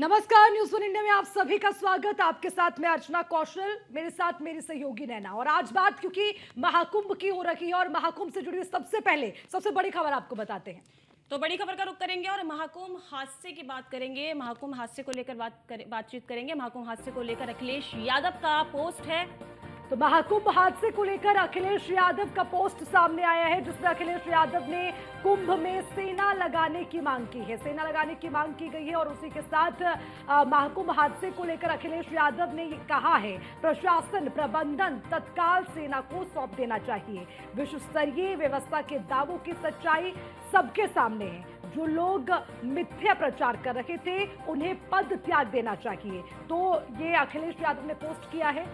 नमस्कार, news one India में आप सभी का स्वागत। आपके साथ मैं अर्चना कौशल, मेरे साथ मेरी सहयोगी नैना। और आज बात क्योंकि महाकुंभ की हो रही है और महाकुंभ से जुड़ी हुई सबसे पहले सबसे बड़ी खबर आपको बताते हैं। तो बड़ी खबर का रुख करेंगे और महाकुंभ हादसे की बात करेंगे। महाकुंभ हादसे को लेकर बातचीत करेंगे। महाकुंभ हादसे को लेकर अखिलेश यादव का पोस्ट है। तो महाकुंभ हादसे को लेकर अखिलेश यादव का पोस्ट सामने आया है, जिसमें अखिलेश यादव ने कुंभ में सेना लगाने की मांग की है। सेना लगाने की मांग की गई है और उसी के साथ महाकुंभ हादसे को लेकर अखिलेश यादव ने ये कहा है, प्रशासन प्रबंधन तत्काल सेना को सौंप देना चाहिए। विश्व स्तरीय व्यवस्था के दावों की सच्चाई सबके सामने है। जो लोग मिथ्या प्रचार कर रहे थे उन्हें पद त्याग देना चाहिए। तो ये अखिलेश यादव ने पोस्ट किया है।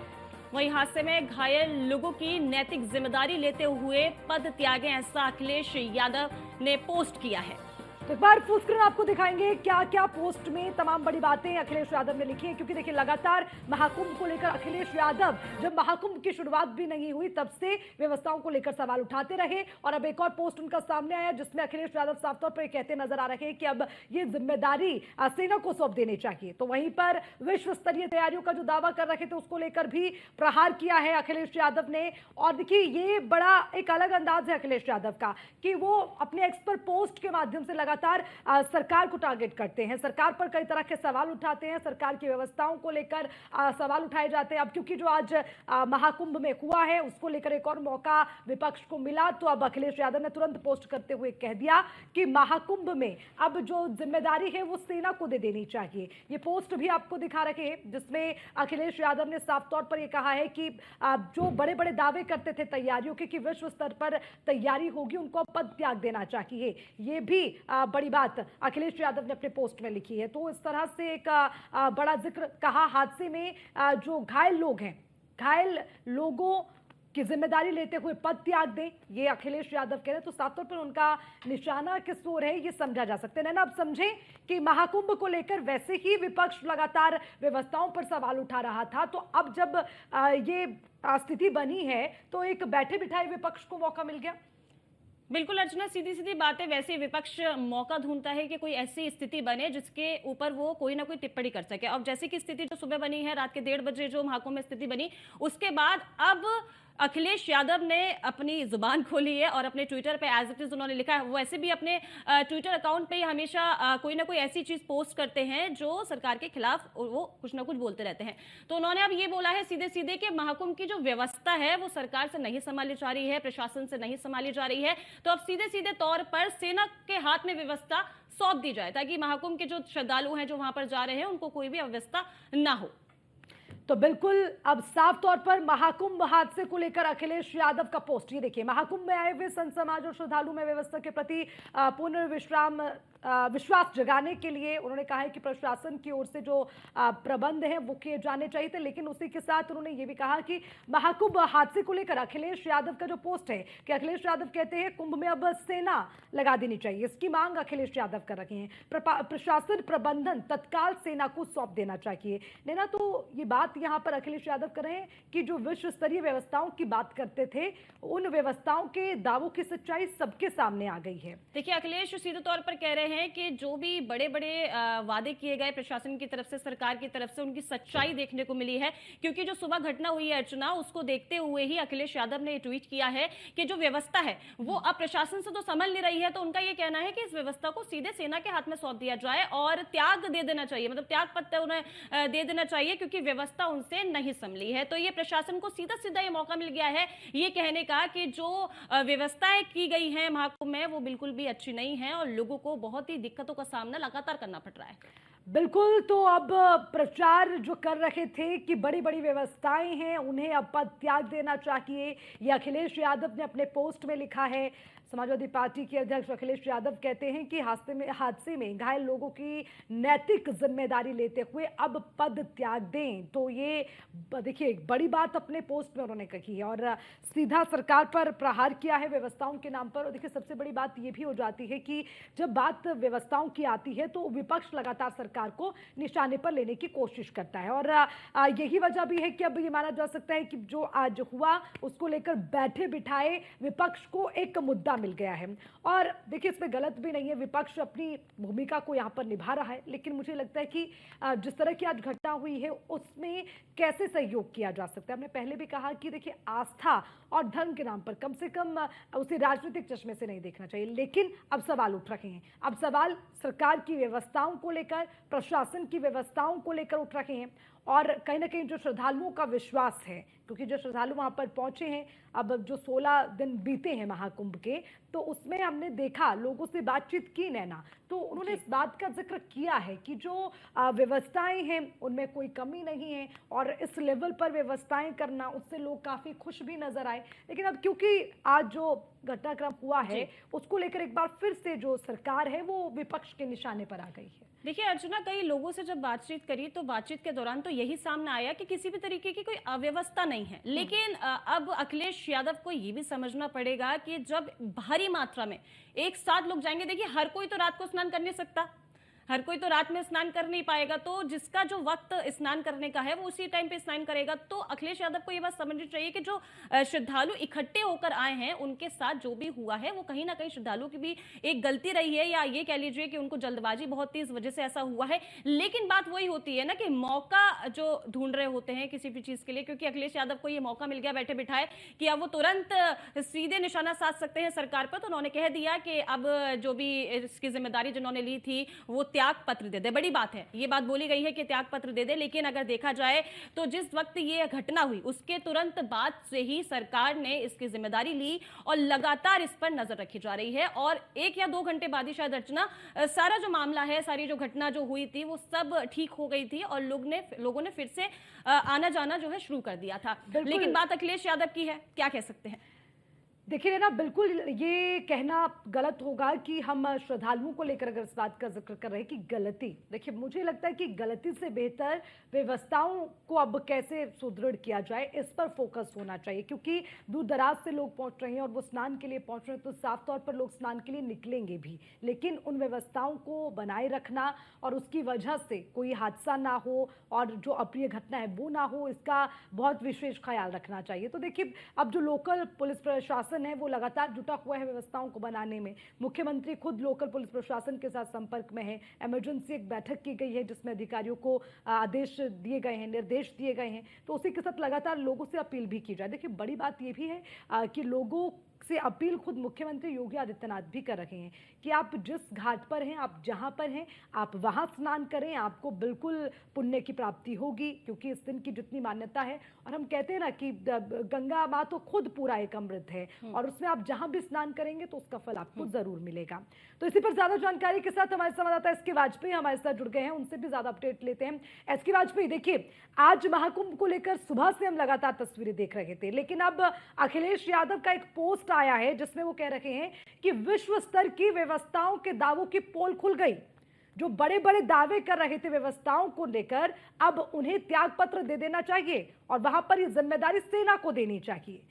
वहीं हादसे में घायल लोगों की नैतिक जिम्मेदारी लेते हुए पद त्यागें, ऐसा अखिलेश यादव ने पोस्ट किया है। तो एक बार फुल स्क्रीन आपको दिखाएंगे क्या क्या पोस्ट में तमाम बड़ी बातें अखिलेश यादव ने लिखी है, क्योंकि देखिए लगातार महाकुंभ को लेकर अखिलेश यादव जब महाकुंभ की शुरुआत भी नहीं हुई तब से व्यवस्थाओं को लेकर सवाल उठाते रहे। और अब एक और पोस्ट उनका सामने आया जिसमें अखिलेश यादव साफ तौर पर कहते नजर आ रहे हैं कि अब ये जिम्मेदारी सेना को सौंप देनी चाहिए। तो वहीं पर विश्व स्तरीय तैयारियों का जो दावा कर रहे थे उसको लेकर भी प्रहार किया है अखिलेश यादव ने। और देखिए ये बड़ा एक अलग अंदाज है अखिलेश यादव का कि वो अपने एक्स पर पोस्ट के माध्यम से लगातार सरकार को टारगेट करते हैं, सरकार पर कई तरह के सवाल उठाते हैं, सरकार की व्यवस्थाओं को लेकर सवाल उठाए जाते हैं। अब क्योंकि जो आज महाकुंभ में हुआ है उसको लेकर एक और मौका विपक्ष को मिला, तो अब अखिलेश यादव ने तुरंत पोस्ट करते हुए कह दिया कि महाकुंभ में अब जो जिम्मेदारी है वो सेना को दे देनी चाहिए। ये पोस्ट भी आपको दिखा रखे हैं जिसमें अखिलेश यादव ने साफ तौर पर यह कहा है कि जो बड़े बड़े दावे करते थे तैयारियों के कि विश्व स्तर पर तैयारी होगी, उनको पद त्याग देना चाहिए। ये भी बड़ी बात अखिलेश यादव ने अपने पोस्ट में लिखी है। तो इस तरह से एक बड़ा जिक्र कहा। हादसे में जो घायल लोग हैं, घायल लोगों की जिम्मेदारी लेते हुए पद त्याग दें, ये अखिलेश यादव कह रहे हैं। तो साफ तौर पर उनका निशाना किस ओर है ये समझा जा सकता है ना। अब समझें कि महाकुंभ को लेकर वैसे ही विपक्ष लगातार व्यवस्थाओं पर सवाल उठा रहा था, तो अब जब ये स्थिति बनी है तो एक बैठे बिठाए विपक्ष को मौका मिल गया। बिल्कुल अर्चना, सीधी सीधी बातें। वैसे विपक्ष मौका ढूंढता है कि कोई ऐसी स्थिति बने जिसके ऊपर वो कोई ना कोई टिप्पणी कर सके। अब जैसे कि स्थिति जो सुबह बनी है, रात के 1:30 बजे जो महाकुंभ में स्थिति बनी, उसके बाद अब अखिलेश यादव ने अपनी जुबान खोली है और अपने ट्विटर पे एज इट इज उन्होंने लिखा है। वो ऐसे भी अपने ट्विटर अकाउंट पे हमेशा कोई ना कोई ऐसी चीज पोस्ट करते हैं जो सरकार के खिलाफ वो कुछ ना कुछ बोलते रहते हैं। तो उन्होंने अब ये बोला है सीधे सीधे कि महाकुंभ की जो व्यवस्था है वो सरकार से नहीं संभाली जा रही है, प्रशासन से नहीं संभाली जा रही है। तो अब सीधे सीधे तौर पर सेना के हाथ में व्यवस्था सौंप दी जाए ताकि महाकुंभ के जो श्रद्धालु हैं जो वहां पर जा रहे हैं उनको कोई भी अव्यवस्था ना हो। तो बिल्कुल अब साफ तौर पर महाकुंभ हादसे को लेकर अखिलेश यादव का पोस्ट ये देखिए। महाकुंभ में आए हुए संत समाज और श्रद्धालु में व्यवस्था के प्रति विश्वास जगाने के लिए उन्होंने कहा है कि प्रशासन की ओर से जो प्रबंध हैं वो किए जाने चाहिए थे। लेकिन उसी के साथ उन्होंने ये भी कहा कि महाकुंभ हादसे को लेकर अखिलेश यादव का जो पोस्ट है कि अखिलेश यादव कहते हैं कुंभ में अब सेना लगा देनी चाहिए, इसकी मांग अखिलेश यादव कर रखे हैं। प्रशासन प्रबंधन तत्काल सेना को सौंप देना चाहिए। नैना, तो ये बात यहाँ पर अखिलेश यादव कर रहे हैं कि जो विश्व स्तरीय व्यवस्थाओं की बात करते थे उन व्यवस्थाओं के दावों की सच्चाई सबके सामने आ गई है। देखिए अखिलेश सीधे तौर पर कह रहे हैं कि जो भी बड़े बड़े वादे किए गए प्रशासन की तरफ से, सरकार की तरफ से, उनकी सच्चाई देखने को मिली है। क्योंकि जो सुबह घटना हुई है अर्चना, उसको देखते हुए ही अखिलेश यादव ने ट्वीट किया है कि जो व्यवस्था है वो अब प्रशासन से तो संभल नहीं रही है। तो उनका ये कहना है कि इस व्यवस्था को सीधे सेना के हाथ में सौंप दिया जाए और त्याग दे देना चाहिए, मतलब त्याग पत्र उन्हें दे देना चाहिए क्योंकि व्यवस्था उनसे नहीं संभली है। तो ये प्रशासन को सीधा सीधा ये मौका मिल गया है ये कहने का कि जो व्यवस्थाएं की गई हैं महाकुंभ में वो बिल्कुल भी अच्छी नहीं है और लोगों को बहुत ही दिक्कतों का सामना लगातार करना पड़ रहा है। बिल्कुल। तो अब प्रचार जो कर रहे थे कि बड़ी बड़ी व्यवस्थाएं हैं उन्हें अब पद त्याग देना चाहिए, ये अखिलेश यादव ने अपने पोस्ट में लिखा है। समाजवादी पार्टी के अध्यक्ष अखिलेश यादव कहते हैं कि हादसे में घायल लोगों की नैतिक जिम्मेदारी लेते हुए अब पद त्याग दें। तो ये देखिए एक बड़ी बात अपने पोस्ट में उन्होंने कही है और सीधा सरकार पर प्रहार किया है व्यवस्थाओं के नाम पर। और देखिए सबसे बड़ी बात ये भी हो जाती है कि जब बात व्यवस्थाओं की आती है तो विपक्ष लगातार सरकार सरकार को निशाने पर लेने की कोशिश करता है। और यही वजह भी है कि अब ये माना जा सकता है कि जो आज हुआ उसको लेकर बैठे बिठाए विपक्ष को एक मुद्दा मिल गया है। और देखिए, इसमें गलत भी नहीं है, विपक्ष अपनी भूमिका को यहाँ पर निभा रहा है, लेकिन मुझे लगता है कि जिस तरह की आज घटना हुई है उसमें कैसे सहयोग किया जा सकता है। हमने पहले भी कहा कि देखिए, आस्था और धर्म के नाम पर कम से कम उसे राजनीतिक चश्मे से नहीं देखना चाहिए, लेकिन अब सवाल उठ रहे हैं। अब सवाल सरकार की व्यवस्थाओं को लेकर, प्रशासन की व्यवस्थाओं को लेकर उठ रहे हैं। और कहीं ना कहीं जो श्रद्धालुओं का विश्वास है, क्योंकि जो श्रद्धालु वहां पर पहुंचे हैं, अब जो 16 दिन बीते हैं महाकुंभ के, तो उसमें हमने देखा, लोगों से बातचीत की नैना, तो उन्होंने इस बात का जिक्र किया है कि जो व्यवस्थाएं हैं उनमें कोई कमी नहीं है, और इस लेवल पर व्यवस्थाएं करना, उससे लोग काफी खुश भी नजर आए। लेकिन अब क्योंकि आज जो घटनाक्रम हुआ है उसको लेकर एक बार फिर से जो सरकार है वो विपक्ष के निशाने पर आ गई है। देखिए अर्चना, कई लोगों से जब बातचीत करी तो बातचीत के दौरान तो यही सामने आया कि किसी भी तरीके की कोई अव्यवस्था नहीं है, लेकिन अब अखिलेश यादव को ये भी समझना पड़ेगा कि जब भारी मात्रा में एक साथ लोग जाएंगे, देखिए हर कोई तो रात को स्नान कर नहीं सकता, हर कोई तो रात में स्नान कर नहीं पाएगा, तो जिसका जो वक्त स्नान करने का है वो उसी टाइम पे स्नान करेगा। तो अखिलेश यादव को ये बात समझनी चाहिए कि जो श्रद्धालु इकट्ठे होकर आए हैं उनके साथ जो भी हुआ है वो कहीं ना कहीं श्रद्धालु की भी एक गलती रही है, या ये कह लीजिए कि उनको जल्दबाजी बहुत थी, इस वजह से ऐसा हुआ है। लेकिन बात वही होती है ना कि मौका जो ढूंढ रहे होते हैं किसी भी चीज के लिए, क्योंकि अखिलेश यादव को ये मौका मिल गया बैठे बिठाए कि अब वो तुरंत सीधे निशाना साध सकते हैं सरकार पर, तो उन्होंने कह दिया कि अब जो भी इसकी जिम्मेदारी जिन्होंने ली थी वो त्याग पत्र दे दे। बड़ी बात है, ये बात बोली गई है कि त्याग पत्र दे दे, लेकिन अगर देखा जाए तो जिस वक्त ये घटना हुई उसके तुरंत बाद से ही सरकार ने इसकी जिम्मेदारी ली और लगातार इस पर नजर रखी जा रही है। और 1 या 2 घंटे बाद ही शायद अर्चना सारा जो मामला है, सारी जो घटना जो हुई थी वो सब ठीक हो गई थी और लोगों ने फिर से आना जाना जो है शुरू कर दिया था। लेकिन बात अखिलेश यादव की है, क्या कह सकते हैं? देखिए ना, बिल्कुल ये कहना गलत होगा कि हम श्रद्धालुओं को लेकर अगर इस बात का जिक्र कर रहे हैं कि गलती, देखिए मुझे लगता है कि गलती से बेहतर व्यवस्थाओं को अब कैसे सुदृढ़ किया जाए इस पर फोकस होना चाहिए, क्योंकि दूर दराज से लोग पहुंच रहे हैं और वो स्नान के लिए पहुंच रहे हैं, तो साफ तौर पर लोग स्नान के लिए निकलेंगे भी, लेकिन उन व्यवस्थाओं को बनाए रखना और उसकी वजह से कोई हादसा ना हो और जो अप्रिय घटना है वो ना हो, इसका बहुत विशेष ख्याल रखना चाहिए। तो देखिए, अब जो लोकल पुलिस प्रशासन है वो लगातार जुटा हुआ है व्यवस्थाओं को बनाने में। मुख्यमंत्री खुद लोकल पुलिस प्रशासन के साथ संपर्क में है। इमरजेंसी एक बैठक की गई है जिसमें अधिकारियों को आदेश दिए गए हैं, निर्देश दिए गए हैं, तो उसी के साथ लगातार लोगों से अपील भी की जाए। देखिए, बड़ी बात यह भी है कि लोगों से अपील खुद मुख्यमंत्री योगी आदित्यनाथ भी कर रहे हैं कि आप जिस घाट पर हैं, आप जहां पर हैं, आप वहां स्नान करें, आपको बिल्कुल पुण्य की प्राप्ति होगी, क्योंकि इस दिन की जितनी मान्यता है, और हम कहते हैं ना कि गंगा माँ तो खुद पूरा एक अमृत है, और उसमें आप जहां भी स्नान करेंगे तो उसका फल आपको जरूर मिलेगा। तो इसी पर ज्यादा जानकारी के साथ हमारे संवाददाता एस के वाजपेयी हमारे साथ जुड़ गए हैं, उनसे भी ज्यादा अपडेट लेते हैं। एस के वाजपेयी, देखिए आज महाकुंभ को लेकर सुबह से हम लगातार तस्वीरें देख रहे थे, लेकिन अब अखिलेश यादव का एक पोस्ट आया है जिसमें वो कह रहे हैं कि विश्व स्तर की व्यवस्थाओं के दावों की पोल खुल गई। जो बड़े बड़े दावे कर रहे थे व्यवस्थाओं को लेकर, अब उन्हें त्याग पत्र दे देना चाहिए और वहां पर ये जिम्मेदारी सेना को देनी चाहिए।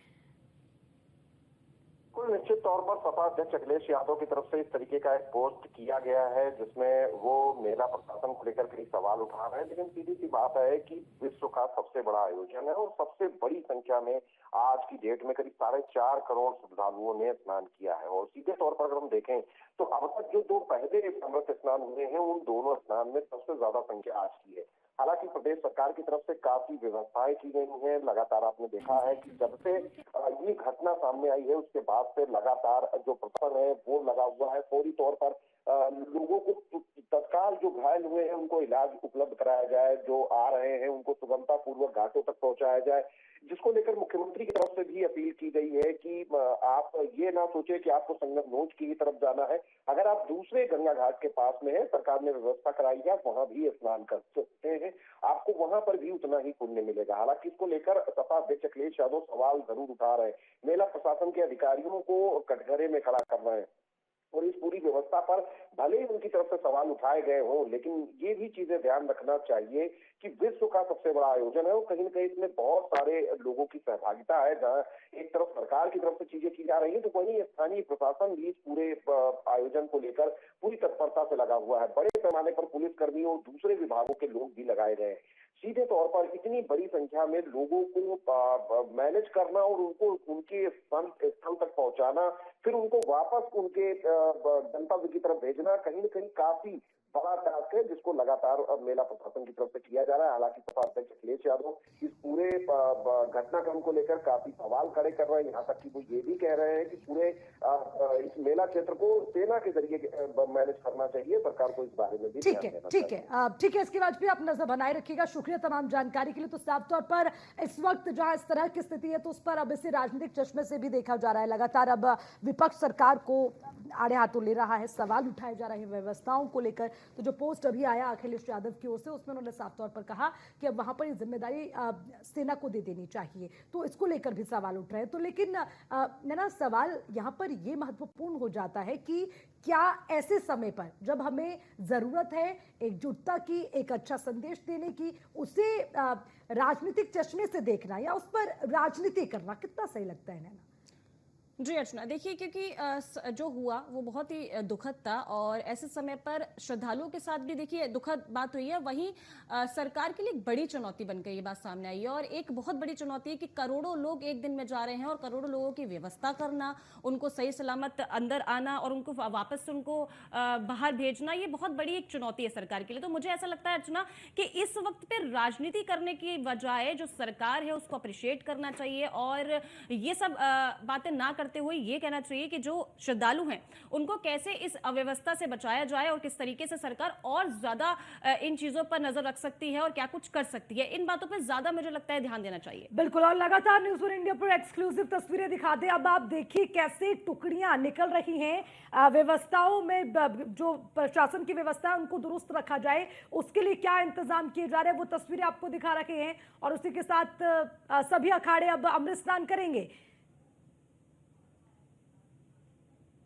निश्चित तौर पर सपा अध्यक्ष अखिलेश यादव की तरफ से इस तरीके का एक पोस्ट किया गया है जिसमें वो मेला प्रशासन को लेकर कई सवाल उठा रहे हैं, लेकिन सीधी सी बात है कि विश्व का सबसे बड़ा आयोजन है और सबसे बड़ी संख्या में आज की डेट में करीब 4.5 करोड़ श्रद्धालुओं ने स्नान किया है। और सीधे तौर पर अगर हम देखें तो अब तक जो 2 पहले अमृत स्नान हुए हैं उन दोनों स्नान में सबसे ज्यादा संख्या आज की है। हालांकि प्रदेश सरकार की तरफ से काफी व्यवस्थाएं की गई हैं। लगातार आपने देखा है कि जब से ये घटना सामने आई है उसके बाद से लगातार जो प्रशासन है वो लगा हुआ है, फौरी तौर पर लोगों को तत्काल जो घायल हुए हैं उनको इलाज उपलब्ध कराया जाए, जो आ रहे हैं उनको सुगमता पूर्वक घाटों तक पहुंचाया जाए, जिसको लेकर मुख्यमंत्री की तरफ से भी अपील की गई है कि आप ये ना सोचे कि आपको संगमनोज की तरफ जाना है, अगर आप दूसरे गंगा घाट के पास में है, सरकार ने व्यवस्था कराई है, वहां भी स्नान कर सकते हैं, आपको वहां पर भी उतना ही पुण्य मिलेगा। हालांकि इसको लेकर सपा अध्यक्ष अखिलेश यादव सवाल जरूर उठा रहे हैं, मेला प्रशासन के अधिकारियों को कटघरे में खड़ा कर रहे हैं और इस पूरी व्यवस्था पर भले ही उनकी तरफ से सवाल उठाए गए हों, लेकिन ये भी चीजें ध्यान रखना चाहिए कि विश्व का सबसे बड़ा आयोजन है और कहीं न कहीं इसमें बहुत सारे लोगों की सहभागिता है। जहां एक तरफ सरकार की तरफ से चीजें की जा रही है, तो वहीं स्थानीय प्रशासन भी इस पूरे आयोजन को लेकर पूरी तत्परता से लगा हुआ है। बड़े पैमाने पर पुलिसकर्मियों और दूसरे विभागों के लोग भी लगाए गए हैं। सीधे तौर पर इतनी बड़ी संख्या में लोगों को मैनेज करना और उनको उनके स्थल तक पहुंचाना, फिर उनको वापस उनके गंतव्य की तरफ भेजना कहीं न कहीं काफी बड़ा टास्क है, जिसको लगातार मेला प्रशासन की तरफ से किया जा रहा है। हालांकि सपा अध्यक्ष अखिलेश यादव इस पूरे घटनाक्रम को लेकर काफी सवाल खड़े कर रहे हैं। यहाँ तक कि वो ये भी कह रहे हैं कि पूरे इस मेला क्षेत्र को सेना के जरिए मैनेज करना चाहिए। सरकार को इस बारे में भी ठीक है, ठीक है, ठीक है। इसके बाद भी आप नजर बनाए रखिएगा। शुक्रिया तमाम जानकारी के लिए। तो साफ तौर पर इस वक्त जहां इस तरह की स्थिति है, तो उस पर अब इसे राजनीतिक चश्मे से भी देखा जा रहा है। लगातार अब विपक्ष सरकार को आड़े हाथों ले रहा है, सवाल उठाए जा रहे हैं व्यवस्थाओं को लेकर। तो जो पोस्ट अभी आया अखिलेश यादव की ओर से, उसमें उन्होंने साफ तौर पर कहा कि अब वहां पर ये जिम्मेदारी सेना को दे देनी चाहिए। तो इसको लेकर भी सवाल उठ रहे हैं। तो लेकिन नैना, सवाल यहाँ पर ये महत्वपूर्ण हो जाता है कि क्या ऐसे समय पर जब हमें जरूरत है एकजुटता की, एक अच्छा संदेश देने की, उसे राजनीतिक चश्मे से देखना या उस पर राजनीति करना कितना सही लगता है नैना? जी अर्चना, देखिए क्योंकि जो हुआ वो बहुत ही दुखद था और ऐसे समय पर श्रद्धालुओं के साथ भी देखिए दुखद बात हुई है। वहीं सरकार के लिए एक बड़ी चुनौती बन गई, ये बात सामने आई है और एक बहुत बड़ी चुनौती है कि करोड़ों लोग एक दिन में जा रहे हैं और करोड़ों लोगों की व्यवस्था करना, उनको सही सलामत अंदर आना और उनको वापस से उनको बाहर भेजना, ये बहुत बड़ी एक चुनौती है सरकार के लिए। तो मुझे ऐसा लगता है अर्चना कि इस वक्त पे राजनीति करने की बजाय जो सरकार है उसको अप्रिशिएट करना चाहिए और ये सब बातें ना करते हुए ये कहना चाहिए कि जो श्रद्धालु हैं उनको कैसे इस अव्यवस्था से बचाया जाए और किस तरीके से सरकार और ज्यादा इन चीजों पर नजर रख सकती है और क्या कुछ कर सकती है। इन बातों पर ज्यादा मुझे लगता है ध्यान देना चाहिए। बिल्कुल। और लगातार न्यूज़ वन इंडिया पर एक्सक्लूसिव तस्वीरें दिखाते हैं। अब आप देखिए कैसे टुकड़ियां निकल रही हैं व्यवस्थाओं में। जो प्रशासन की व्यवस्था है उनको दुरुस्त रखा जाए, उसके लिए क्या इंतजाम किए जा रहे हैं वो तस्वीरें आपको दिखा रखे हैं। और उसी के साथ सभी अखाड़े अब अमृत स्नान करेंगे।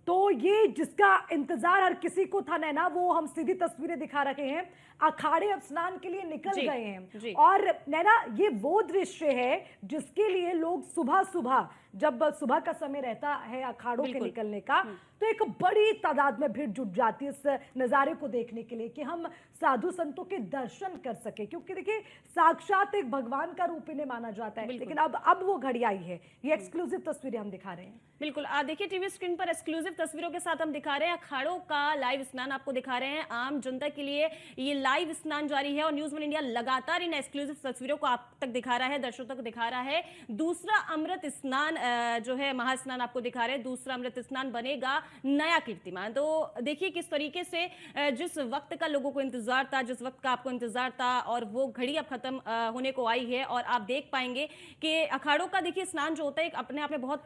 तो ये जिसका इंतजार हर किसी को था नैना, वो हम सीधी तस्वीरें दिखा रहे हैं। अखाड़े अब स्नान के लिए निकल गए हैं और नैना ये वो दृश्य है जिसके लिए लोग सुबह सुबह, जब सुबह का समय रहता है अखाड़ों के निकलने का, तो एक बड़ी तादाद में भीड़ जुट जाती है इस नज़ारे को देखने के लिए कि हम साधु संतों के दर्शन कर सके। क्योंकि देखिए साक्षात एक भगवान का रूप इन्हें माना जाता है। लेकिन अब वो घड़ी आई है। ये एक्सक्लूसिव तस्वीरें हम दिखा रहे हैं। बिल्कुल, देखिए टीवी स्क्रीन पर एक्सक्लूसिव तस्वीरों के साथ हम दिखा रहे हैं अखाड़ों का लाइव स्नान आपको दिखा रहे हैं। आम जनता के लिए ये लाइव स्नान जारी है और न्यूज़ वन इंडिया लगातार इन एक्सक्लूसिव तस्वीरों को आप तक दिखा रहा है, दर्शकों तक दिखा रहा है। दूसरा अमृत स्नान जो है महास्नान आपको दिखा रहे हैं। दूसरा अमृत स्नान बनेगा नया कीर्तिमान। तो देखिए किस तरीके से जिस वक्त का लोगों को इंतजार था, जिस वक्त का आपको इंतजार था और वो घड़ी अब खत्म होने को आई है और आप देख पाएंगे कि अखाड़ों का देखिए स्नान जो होता है अपने आप में बहुत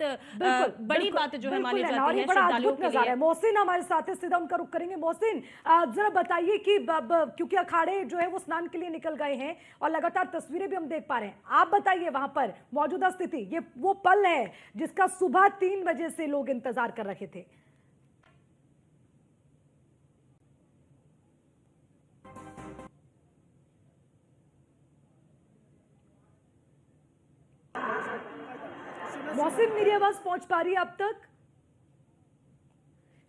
बड़ी बात जो है मानी जाती है श्रद्धालुओं के लिए। मोहसिन हमारे साथ है, सीधा उनका रुख करेंगे। मोहसिन जरा बताइए कि क्योंकि अखाड़े जो है वो स्नान के लिए निकल गए हैं और लगातार तस्वीरें भी हम देख पा रहे हैं, आप बताइए वहां पर मौजूदा स्थिति। ये वो पल है जिसका सुबह 3 बजे से लोग इंतजार कर रहे थे। मोहसिन मेरी आवाज पहुंच पा रही है अब तक?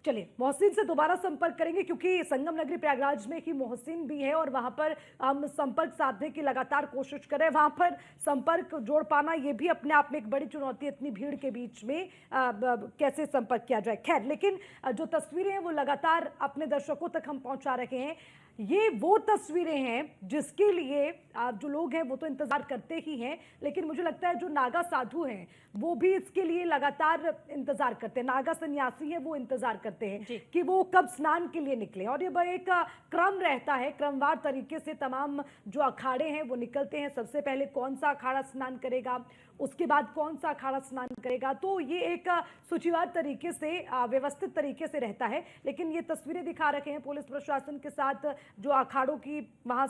चलिए मोहसिन से दोबारा संपर्क करेंगे क्योंकि संगम नगरी प्रयागराज में ही मोहसिन भी है और वहां पर हम संपर्क साधने की लगातार कोशिश कर रहे हैं। वहां पर संपर्क जोड़ पाना ये भी अपने आप में एक बड़ी चुनौती है, इतनी भीड़ के बीच में कैसे संपर्क किया जाए। खैर, लेकिन जो तस्वीरें हैं वो लगातार अपने दर्शकों तक हम पहुंचा रहे हैं। ये वो तस्वीरें हैं जिसके लिए जो लोग हैं वो तो इंतजार करते ही हैं, लेकिन मुझे लगता है जो नागा साधु हैं वो भी इसके लिए लगातार इंतजार करते हैं। नागा सन्यासी है वो इंतजार करते हैं कि वो कब स्नान के लिए निकले और ये एक क्रम रहता है, क्रमवार तरीके से तमाम जो अखाड़े हैं वो निकलते हैं। सबसे पहले कौन सा अखाड़ा स्नान करेगा, उसके बाद कौन सा अखाड़ा स्नान करेगा, तो ये एक सूचीवार तरीके से व्यवस्थित तरीके से रहता है। लेकिन ये तस्वीरें दिखा रखे हैं पुलिस प्रशासन के साथ जो अखाड़ों की वहां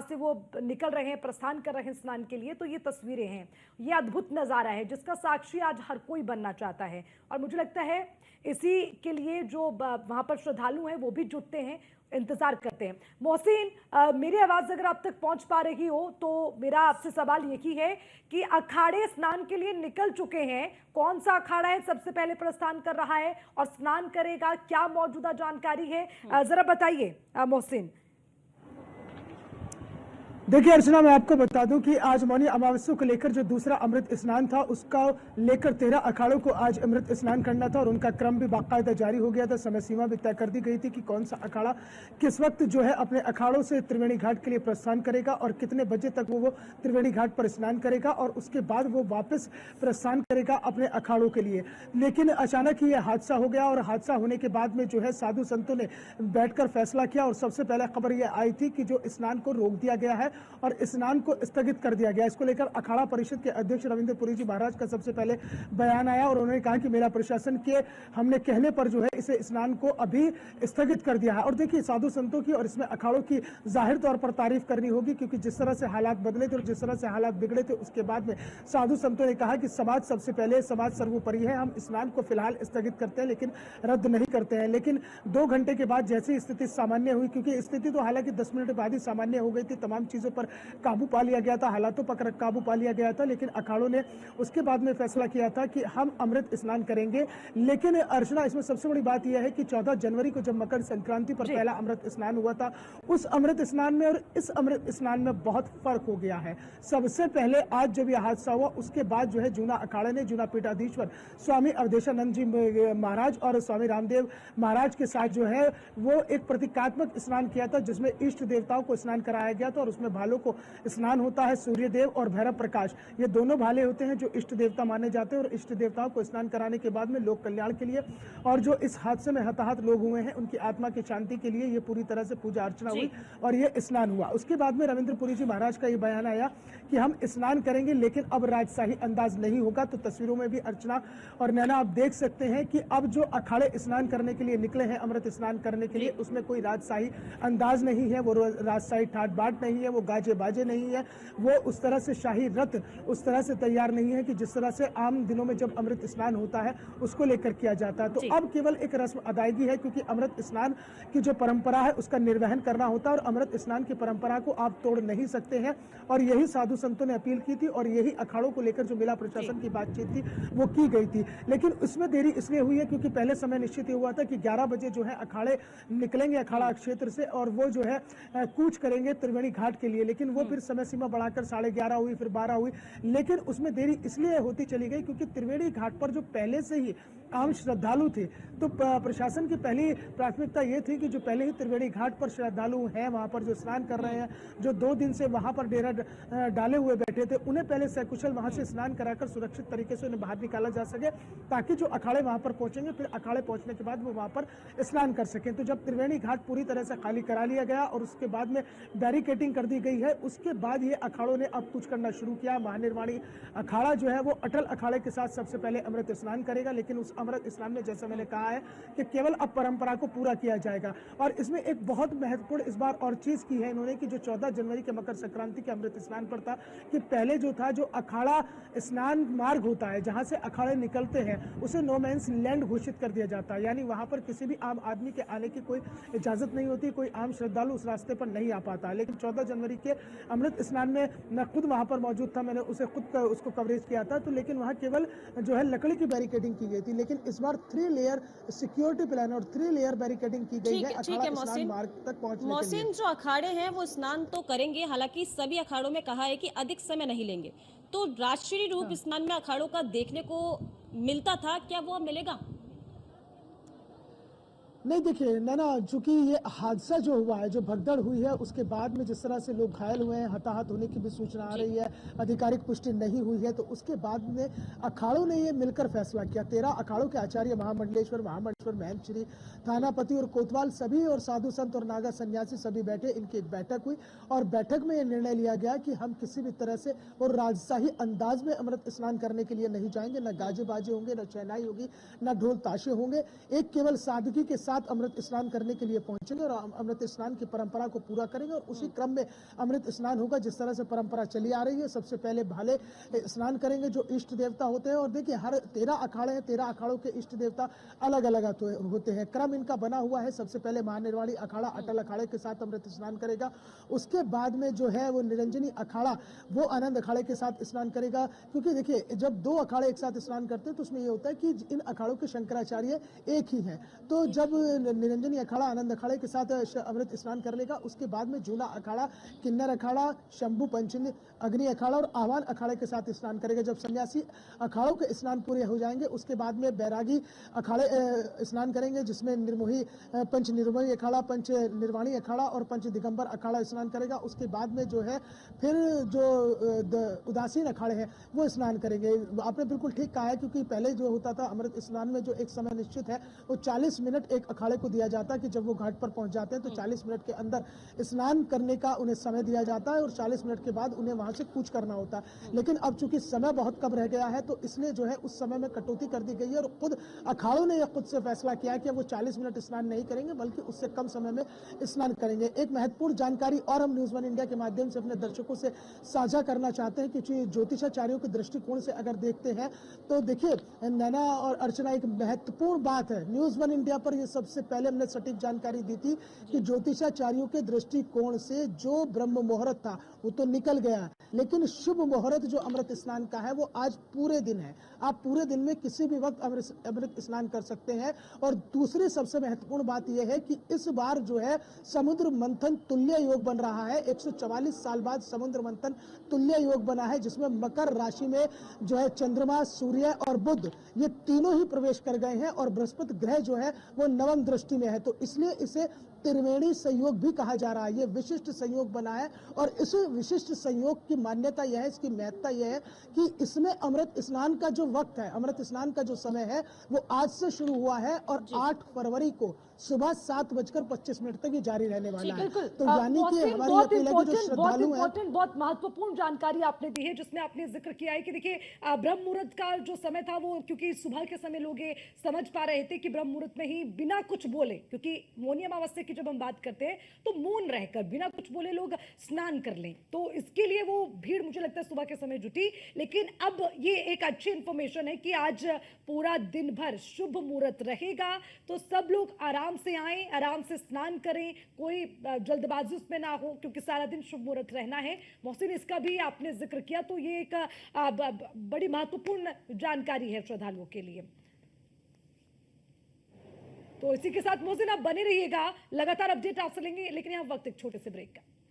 से वो निकल रहे हैं, प्रस्थान कर रहे हैं स्नान के लिए। तो ये तस्वीरें हैं, ये अद्भुत नजारा है जिसका साक्षी आज हर कोई बनना चाहता है। और मुझे लगता है इसी के लिए जो वहां पर श्रद्धालु हैं वो भी जुटते हैं, इंतजार करते हैं। मोहसिन, मेरी आवाज अगर आप तक पहुंच पा रही हो तो मेरा आपसे सवाल यही है कि अखाड़े स्नान के लिए निकल चुके हैं, कौन सा अखाड़ा है सबसे पहले प्रस्थान कर रहा है और स्नान करेगा, क्या मौजूदा जानकारी है, जरा बताइए मोहसिन। देखिए अर्चना, मैं आपको बता दूं कि आज मौनी अमावस्या को लेकर जो दूसरा अमृत स्नान था उसका लेकर 13 अखाड़ों को आज अमृत स्नान करना था और उनका क्रम भी बाकायदा जारी हो गया था। समय सीमा भी तय कर दी गई थी कि कौन सा अखाड़ा किस वक्त जो है अपने अखाड़ों से त्रिवेणी घाट के लिए प्रस्थान करेगा और कितने बजे तक वो त्रिवेणी घाट पर स्नान करेगा और उसके बाद वो वापस प्रस्थान करेगा अपने अखाड़ों के लिए। लेकिन अचानक ही ये हादसा हो गया और हादसा होने के बाद में जो है साधु संतों ने बैठकर फैसला किया और सबसे पहले खबर ये आई थी कि जो स्नान को रोक दिया गया है और स्नान को स्थगित कर दिया गया। इसको लेकर अखाड़ा परिषद के अध्यक्ष रविंद्र पुरी जी महाराज का सबसे पहले बयान आया और उन्होंने कहा कि मेरा प्रशासन के हमने कहने पर जो है इसे स्नान को अभी स्थगित कर दिया है। और देखिए साधु संतों की और इसमें अखाड़ों की जाहिर तौर पर तारीफ करनी होगी, क्योंकि जिस तरह से हालात बदले थे और जिस तरह से हालात बिगड़े थे उसके बाद में साधु संतों ने कहा कि समाज सबसे पहले, समाज सर्वोपरि है, हम स्नान को फिलहाल स्थगित करते हैं लेकिन रद्द नहीं करते हैं। लेकिन 2 घंटे के बाद जैसी स्थिति सामान्य हुई, क्योंकि स्थिति तो हालांकि 10 मिनट बाद ही सामान्य हो गई थी, तमाम चीजों पर काबू पा लिया गया था, हालातों पर काबू पा लिया गया था, लेकिन अखाड़ों ने उसके बाद में फैसला किया था कि हम अमृत स्नान करेंगे। लेकिन अर्चना, इसमें सबसे बड़ी बात यह है कि 14 जनवरी को जब मकर संक्रांति पर पहला अमृत स्नान हुआ था, उस अमृत स्नान में और इस अमृत स्नान में बहुत फर्क हो गया है। सबसे पहले आज जब यह हादसा हुआ उसके बाद जो है जूना अखाड़े ने, जूना पीठाधीश्वर स्वामी अवधेशानंद जी महाराज और स्वामी रामदेव महाराज के साथ जो है वो एक प्रतीकात्मक स्नान किया था, जिसमें इष्ट देवताओं को स्नान कराया गया था और उसमें भालों को स्नान होता है। सूर्य देव और भैरव प्रकाश, ये दोनों भाले होते हैं जो इष्ट देवता माने जाते हैं और इष्ट देवताओं को स्नान कराने के बाद में लोक कल्याण के लिए और जो इस हादसे में हताहत लोग हुए हैं उनकी आत्मा की शांति के लिए ये पूरी तरह से पूजा अर्चना हुई और ये स्नान हुआ। उसके बाद में रविंद्र पुरी जी महाराज का ये बयान आया कि हम स्नान करेंगे लेकिन अब राजशाही अंदाज नहीं होगा। तो तस्वीरों में भी अर्चना और नैना आप देख सकते हैं कि अब जो अखाड़े स्नान करने के लिए निकले हैं, अमृत स्नान करने के लिए, उसमें कोई राजशाही अंदाज नहीं है, वो राजशाही ठाट बाट नहीं है, वो गाजे बाजे नहीं है, वो उस तरह से शाही रथ उस तरह से तैयार नहीं है कि जिस तरह से आम दिनों में जब अमृत स्नान होता है उसको लेकर किया जाता है। तो अब केवल एक रस्म अदायगी है, क्योंकि अमृत स्नान की जो परंपरा है उसका निर्वहन करना होता है और अमृत स्नान की परंपरा को आप तोड़ नहीं सकते हैं। और यही साधु संतों ने अपील की थी और यही अखाड़ों को लेकर जो मेला प्रशासन की बातचीत थी वो की गई थी। लेकिन उसमें देरी इसलिए हुई है क्योंकि पहले समय निश्चित हुआ था कि 11 बजे जो है अखाड़े निकलेंगे अखाड़ा क्षेत्र से और वो जो है कूच करेंगे त्रिवेणी घाट के लिए। लेकिन वो फिर समय सीमा बढ़ाकर 11:30 हुई, फिर 12 हुई। लेकिन उसमें देरी इसलिए होती चली गई क्योंकि त्रिवेणी घाट पर जो पहले से ही आम श्रद्धालु थे, तो प्रशासन की पहली प्राथमिकता ये थी कि जो पहले ही त्रिवेणी घाट पर श्रद्धालु हैं, वहां पर जो स्नान कर रहे हैं, जो 2 दिन से वहां पर डेरा डाले हुए बैठे थे, उन्हें पहले सकुशल वहां से स्नान कराकर सुरक्षित तरीके से उन्हें बाहर निकाला जा सके, ताकि जो अखाड़े वहां पर पहुंचेंगे फिर अखाड़े पहुंचने के बाद वो वहां पर स्नान कर सकें। तो जब त्रिवेणी घाट पूरी तरह से खाली करा लिया गया और उसके बाद में बैरिकेडिंग कर दी गई है, उसके बाद ये अखाड़ों ने अब कुछ करना शुरू किया। महानिर्वाणी अखाड़ा जो है वो अटल अखाड़े के साथ सबसे पहले अमृत स्नान करेगा, लेकिन उस अमृत स्नान में जैसा मैंने कहा है कि केवल अब परंपरा को पूरा किया जाएगा। और इसमें एक बहुत महत्वपूर्ण इस बार और चीज की है इन्होंने कि जो 14 जनवरी के मकर संक्रांति के अमृत स्नान पर था कि पहले जो था जो अखाड़ा स्नान मार्ग होता है जहां से अखाड़े निकलते हैं उसे नो मैंस लैंड घोषित कर दिया जाता है, यानी वहां पर किसी भी आम आदमी के आने की कोई इजाजत नहीं होती, कोई आम श्रद्धालु उस रास्ते पर नहीं आ पाता। लेकिन 14 जनवरी के अमृत स्नान में मैं खुद वहां पर मौजूद था, मैंने उसे खुद उसको कवरेज किया था। तो लेकिन वहां केवल जो है लकड़ी की बैरिकेडिंग की गई थी, लेकिन इस बार 3 लेयर सिक्योरिटी प्लान और 3 लेयर बैरिकेडिंग की गई है अखाड़ा स्नान मार्ग तक पहुंचने के लिए। मोहसिन, जो अखाड़े हैं वो स्नान तो करेंगे, हालांकि सभी अखाड़ों में कहा है कि अधिक समय नहीं लेंगे, तो राष्ट्रीय रूप स्नान में अखाड़ों का देखने को मिलता था, क्या वो अब मिलेगा? नहीं, देखिए नैना, चूंकि ये हादसा जो हुआ है, जो भगदड़ हुई है, उसके बाद में जिस तरह से लोग घायल हुए हैं, हताहत होने की भी सूचना आ रही है, आधिकारिक पुष्टि नहीं हुई है, तो उसके बाद में अखाड़ों ने ये मिलकर फैसला किया। 13 अखाड़ों के आचार्य महामंडलेश्वर महंत श्री थानापति और कोतवाल सभी और साधु संत और नागा सन्यासी सभी बैठे, इनकी एक बैठक हुई और बैठक में यह निर्णय लिया गया कि हम किसी भी तरह से और राजशाही अंदाज में अमृत स्नान करने के लिए नहीं जाएंगे। न गाजे बाजे होंगे, न शहनाई होगी, न ढोल ताशे होंगे। एक केवल सादगी के साथ साथ अमृत स्नान करने के लिए पहुंचेंगे और अमृत स्नान की परंपरा को पूरा करेंगे और उसी क्रम में अमृत स्नान होगा। जिस तरह से परंपरा चली आ रही है, सबसे पहले भाले स्नान करेंगे जो इष्ट देवता होते हैं। और देखिए हर 13 अखाड़े हैं, 13 अखाड़ों के इष्ट देवता अलग अलग होते हैं। क्रम इनका बना हुआ है। सबसे पहले महानिर्वाणी अखाड़ा अटल अखाड़े के साथ अमृत स्नान करेगा। उसके बाद में जो है वो निरंजनी अखाड़ा वो आनंद अखाड़े के साथ स्नान करेगा। क्योंकि देखिए जब दो अखाड़े एक साथ स्नान करते हैं तो उसमें ये होता है कि इन अखाड़ों के शंकराचार्य एक ही हैं। तो जब निरंजनी अखाड़ा आनंद अखाड़े के साथ अमृत स्नान कर लेगा, उसके बाद में जूना अखाड़ा, किन्नर अखाड़ा, शंभु पंचमी अग्नि अखाड़ा और आह्वान अखाड़े के साथ स्नान करेगा। जब सन्यासी अखाड़ों के स्नान पूरे हो जाएंगे उसके बाद में बैरागी अखाड़े स्नान करेंगे, जिसमें निर्मोही पंच निर्मोही अखाड़ा, पंच निर्वाणी अखाड़ा और पंच दिगंबर अखाड़ा स्नान करेगा। उसके बाद में जो है फिर जो उदासीन अखाड़े हैं वो स्नान करेंगे। आपने बिल्कुल ठीक कहा है, क्योंकि पहले जो होता था अमृत स्नान में जो एक समय निश्चित है वो 40 मिनट एक अखाड़े को दिया जाता है कि जब वो घाट पर पहुंच जाते हैं तो 40 मिनट के अंदर स्नान करने का उन्हें समय दिया जाता है और 40 मिनट के बाद उन्हें वहां से कूच करना होता है। लेकिन अब चूंकि समय बहुत कम रह गया है तो इसलिए जो है उस समय में कटौती कर दी गई है और खुद अखाड़ों ने यह खुद से फैसला किया है कि वो 40 मिनट स्नान नहीं करेंगे बल्कि उससे कम समय में स्नान करेंगे। एक महत्वपूर्ण जानकारी और हम न्यूज़ वन इंडिया के माध्यम से अपने दर्शकों से साझा करना चाहते हैं कि ज्योतिषाचार्यों के दृष्टिकोण से अगर देखते हैं तो देखिए नैना और अर्चना, एक महत्वपूर्ण बात है, न्यूज़ वन इंडिया पर ये सबसे पहले हमने सटीक जानकारी दी थी कि ज्योतिषाचार्यों के दृष्टिकोण से जो ब्रह्म मुहूर्त था वो तो निकल गया, लेकिन शुभ मुहूर्त जो अमृत स्नान का है वो आज पूरे दिन है। आप पूरे दिन में किसी भी वक्त अमृत स्नान कर सकते हैं। और दूसरी सबसे महत्वपूर्ण बात यह है कि इस बार जो है समुद्र मंथन तुल्य योग बन रहा है। 144 साल बाद समुद्र मंथन तुल्य योग बना है, जिसमें मकर राशि में जो है चंद्रमा, सूर्य और बुध ये तीनों ही प्रवेश कर गए हैं और बृहस्पति ग्रह जो है वो नवम दृष्टि में है। तो इसलिए इसे त्रिवेणी संयोग भी कहा जा रहा है। ये विशिष्ट संयोग बना है और इस विशिष्ट संयोग की मान्यता यह है, इसकी महत्ता यह है कि इसमें अमृत स्नान का जो वक्त है, अमृत स्नान का जो समय है वो आज से शुरू हुआ है और 8 फरवरी को सुबह 7:25 तक ये जारी रहने वाला है। तो यानी कि हमारी अपील है कि जो श्रद्धालु हैं, बहुत महत्वपूर्ण जानकारी आपने दी है, जिसमें आपने जिक्र किया है कि देखिए ब्रह्म मुहूर्त का जो समय था वो, क्योंकि सुबह के समय लोग ये समझ पा रहे थे कि ब्रह्म मुहूर्त में ही बिना कुछ बोले, क्योंकि मौनी अमावस्या की जब हम बात करते हैं तो मौन रहकर बिना कुछ बोले लोग स्नान कर लें, तो इसके लिए वो भीड़ मुझे लगता है सुबह के समय जुटी। लेकिन अब ये एक अच्छी इंफॉर्मेशन है कि आज पूरा दिन भर शुभ मुहूर्त रहेगा, तो सब लोग आराम से आए, आराम से स्नान करें, कोई जल्दबाजी उसमें ना हो, क्योंकि सारा दिन शुभ मुहूर्त रहना है। मोहसिन, इसका भी आपने जिक्र किया, तो ये एक बड़ी महत्वपूर्ण जानकारी है श्रद्धालुओं के लिए। तो इसी के साथ मोहसिन आप बने रहिएगा, लगातार अपडेट आपसे लेंगे, लेकिन यहाँ वक्त एक छोटे से ब्रेक का।